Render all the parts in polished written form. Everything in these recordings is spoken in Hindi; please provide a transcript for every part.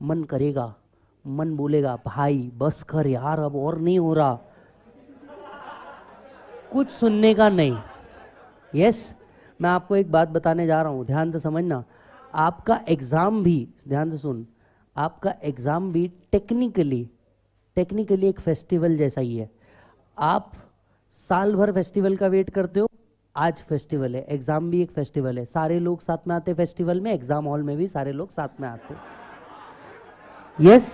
मन करेगा, मन बोलेगा भाई बस कर यार, अब और नहीं हो रहा, कुछ सुनने का नहीं। यस, मैं आपको एक बात बताने जा रहा हूं, ध्यान से समझना। आपका एग्जाम भी, ध्यान से सुन, आपका एग्जाम भी टेक्निकली एक फेस्टिवल जैसा ही है। आप साल भर फेस्टिवल का वेट करते हो, आज फेस्टिवल है, एग्जाम भी एक फेस्टिवल है। सारे लोग साथ में आते फेस्टिवल में, एग्जाम हॉल में भी सारे लोग साथ में आते। यस,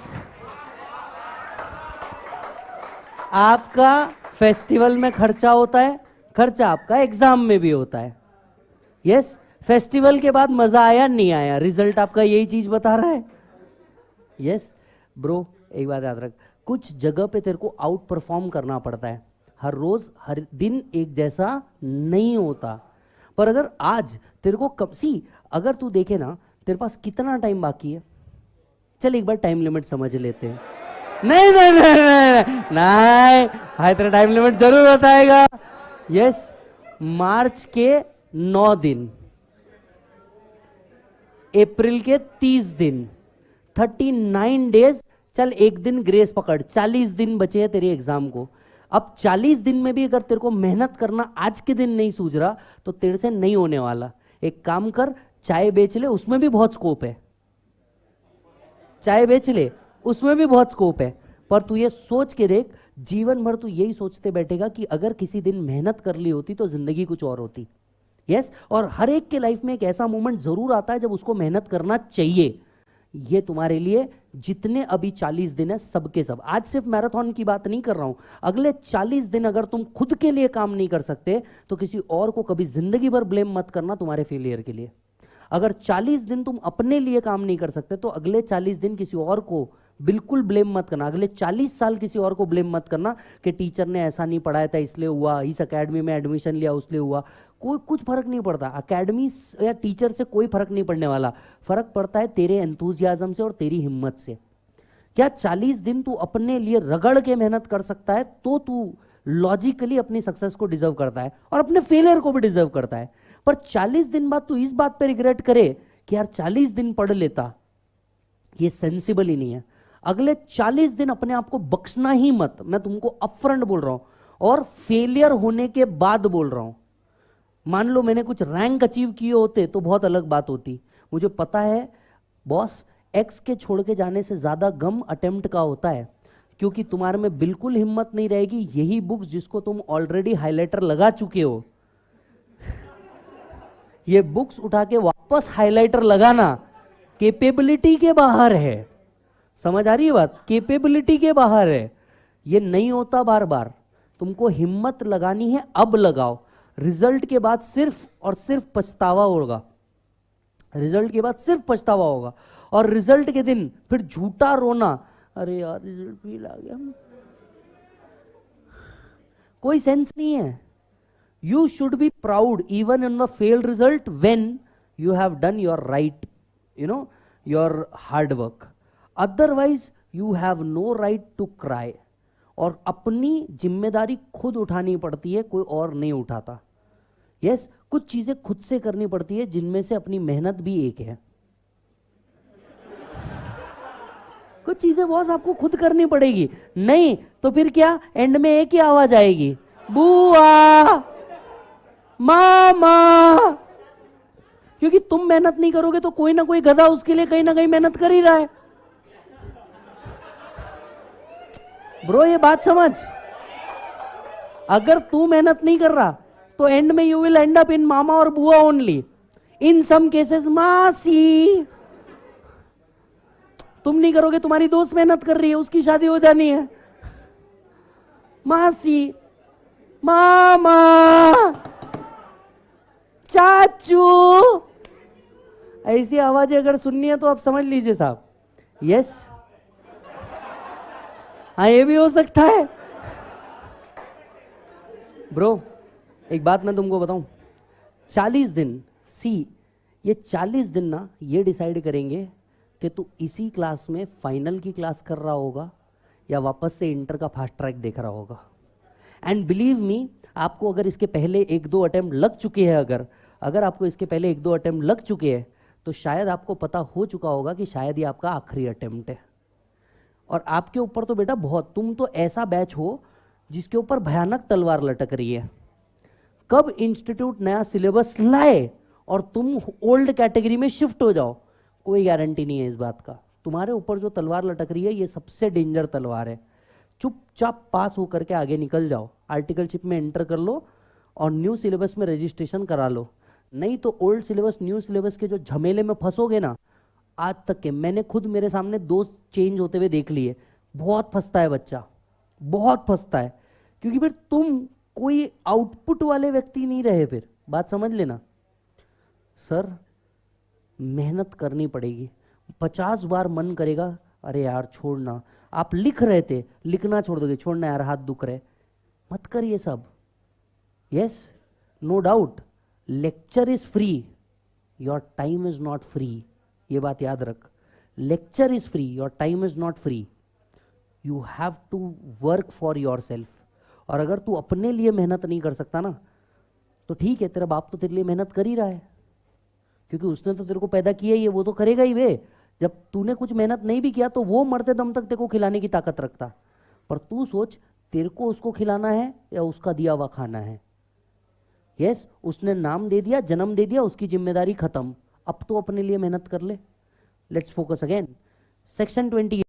आपका फेस्टिवल में खर्चा होता है, खर्चा आपका एग्जाम में भी होता है। यस, फेस्टिवल के बाद मजा आया नहीं आया, रिजल्ट आपका यही चीज बता रहा है। यस ब्रो, एक बात याद रख, कुछ जगह पे तेरे को आउट परफॉर्म करना पड़ता है। हर रोज हर दिन एक जैसा नहीं होता, पर अगर आज तेरे को कब सी, अगर तू देखे ना तेरे पास कितना टाइम बाकी है, चल एक बार टाइम लिमिट समझ लेते हैं। नहीं नहीं नहीं नहीं नहीं, भाई तेरा टाइम लिमिट जरूर बताएगा। यस, मार्च के 9 दिन, अप्रैल के 30 दिन, 39 डेज, चल एक दिन ग्रेस पकड़, 40 दिन बचे हैं तेरे एग्जाम को। अब 40 दिन में भी अगर तेरे को मेहनत करना आज के दिन नहीं सूझ रहा तो तेरे से नहीं होने वाला। एक काम कर, चाय बेच ले, उसमें भी बहुत स्कोप है, चाय बेच ले, उसमें भी बहुत स्कोप है। पर तू ये सोच के देख, जीवन भर तू यही सोचते बैठेगा कि अगर किसी दिन मेहनत कर ली होती तो जिंदगी कुछ और होती। यस, और हर एक के लाइफ में एक ऐसा मोमेंट जरूर आता है जब उसको मेहनत करना चाहिए। ये तुम्हारे लिए जितने अभी 40 दिन है सबके सब, आज सिर्फ मैराथन की बात नहीं कर रहा हूं, अगले 40 दिन अगर तुम खुद के लिए काम नहीं कर सकते तो किसी और को कभी जिंदगी भर ब्लेम मत करना तुम्हारे फेलियर के लिए। अगर 40 दिन तुम अपने लिए काम नहीं कर सकते तो अगले 40 दिन किसी और को बिल्कुल ब्लेम मत करना। अगले 40 साल किसी और को ब्लेम मत करना कि टीचर ने ऐसा नहीं पढ़ाया था इसलिए हुआ, इस एकेडमी में एडमिशन लिया उसलिए हुआ। कोई कुछ फर्क नहीं पड़ता, एकेडमी या टीचर से कोई फर्क नहीं पड़ने वाला। फर्क पड़ता है तेरे एंथुजियाज्म से और तेरी हिम्मत से। क्या 40 दिन तू अपने लिए रगड़ के मेहनत कर सकता है तो तू लॉजिकली अपनी सक्सेस को डिजर्व करता है और अपने फेलियर को भी डिजर्व करता है। पर 40 दिन बाद तू इस बात पे रिग्रेट करे कि यार 40 दिन पढ़ लेता, ये सेंसिबल ही नहीं है। अगले 40 दिन अपने आप को बख्शना ही मत, मैं तुमको अपफ्रंट बोल रहा हूं और फेलियर होने के बाद बोल रहा हूं। मान लो मैंने कुछ रैंक अचीव किए होते तो बहुत अलग बात होती। मुझे पता है बॉस, एक्स के छोड़ के जाने से ज्यादा गम अटेम्प्ट का होता है, क्योंकि तुम्हारे में बिल्कुल हिम्मत नहीं रहेगी यही बुक्स जिसको तुम ऑलरेडी हाइलाइटर लगा चुके हो, ये बुक्स उठा के वापस हाइलाइटर लगाना कैपेबिलिटी के बाहर है। समझ आ रही है बात? कैपेबिलिटी के बाहर है, ये नहीं होता बार बार। तुमको हिम्मत लगानी है, अब लगाओ। रिजल्ट के बाद सिर्फ और सिर्फ पछतावा होगा, रिजल्ट के बाद सिर्फ पछतावा होगा, और रिजल्ट के दिन फिर झूठा रोना, अरे यार रिजल्ट फेल आ गया, कोई सेंस नहीं है। You should be proud even in the failed result when you have done your right, your hard work. Otherwise you have no right to cry. और अपनी जिम्मेदारी खुद उठानी पड़ती है, कोई और नहीं उठाता। यस, कुछ चीजें खुद से करनी पड़ती है जिनमें से अपनी मेहनत भी एक है। कुछ चीजें बॉस आपको खुद करनी पड़ेगी, नहीं तो फिर क्या, एंड में एक ही आवाज आएगी, बुआ मामा। क्योंकि तुम मेहनत नहीं करोगे तो कोई ना कोई गधा उसके लिए कहीं ना कहीं मेहनत कर ही रहा है। ब्रो ये बात समझ, अगर तू मेहनत नहीं कर रहा तो एंड में you will end up in मामा और बुआ ओनली, इन सम केसेस मासी। तुम नहीं करोगे, तुम्हारी दोस्त मेहनत कर रही है, उसकी शादी हो जानी है, मासी, मामा, चाचू, ऐसी आवाजें अगर सुननी है तो आप समझ लीजिए साहब। यस, हाँ ये भी हो सकता है। ब्रो एक बात मैं तुमको बताऊं, 40 दिन ये 40 दिन ना ये डिसाइड करेंगे कि तू इसी क्लास में फाइनल की क्लास कर रहा होगा या वापस से इंटर का फास्ट ट्रैक देख रहा होगा। एंड बिलीव मी, आपको अगर इसके पहले 1-2 अटेम्प्ट लग चुके हैं, अगर आपको इसके पहले 1-2 अटेम्प्ट लग चुके हैं तो शायद आपको पता हो चुका होगा कि शायद ये आपका आखिरी अटेम्प्ट है। और आपके ऊपर तो बेटा बहुत, तुम तो ऐसा बैच हो जिसके ऊपर भयानक तलवार लटक रही है। कब इंस्टीट्यूट नया सिलेबस लाए और तुम ओल्ड कैटेगरी में शिफ्ट हो जाओ, कोई गारंटी नहीं है इस बात का। तुम्हारे ऊपर जो तलवार लटक रही है ये सबसे डेंजर तलवार है। चुपचाप पास होकर के आगे निकल जाओ, आर्टिकलशिप में एंटर कर लो और न्यू सिलेबस में रजिस्ट्रेशन करा लो। नहीं तो ओल्ड सिलेबस न्यू सिलेबस के जो झमेले में फंसोगे ना, आज तक के मैंने खुद मेरे सामने 2 चेंज होते हुए देख लिए। बहुत फंसता है बच्चा, बहुत फंसता है, क्योंकि फिर तुम कोई आउटपुट वाले व्यक्ति नहीं रहे। फिर बात समझ लेना सर, मेहनत करनी पड़ेगी। 50 बार मन करेगा अरे यार छोड़ना, आप लिख रहे थे लिखना छोड़ दोगे, छोड़ना यार हाथ दुख रहे, मत करिए सब। Yes, no doubt, lecture is free, your time is not free. ये बात याद रख, lecture is free, your time is not free. You have to work for yourself. और अगर तू अपने लिए मेहनत नहीं कर सकता ना, तो ठीक है, तेरा बाप तो तेरे लिए मेहनत कर ही रहा है, क्योंकि उसने तो तेरे को पैदा किया ही है, वो तो करेगा ही वे। जब तूने कुछ मेहनत नहीं भी किया तो वो मरते दम तक तेरे को खिलाने की ताकत रखता। पर तू सोच, तेरे को उसको खिलाना है या उसका दिया हुआ खाना है। यस, उसने नाम दे दिया, जन्म दे दिया, उसकी जिम्मेदारी खत्म। अब तो अपने लिए मेहनत कर ले। Let's focus again. सेक्शन 20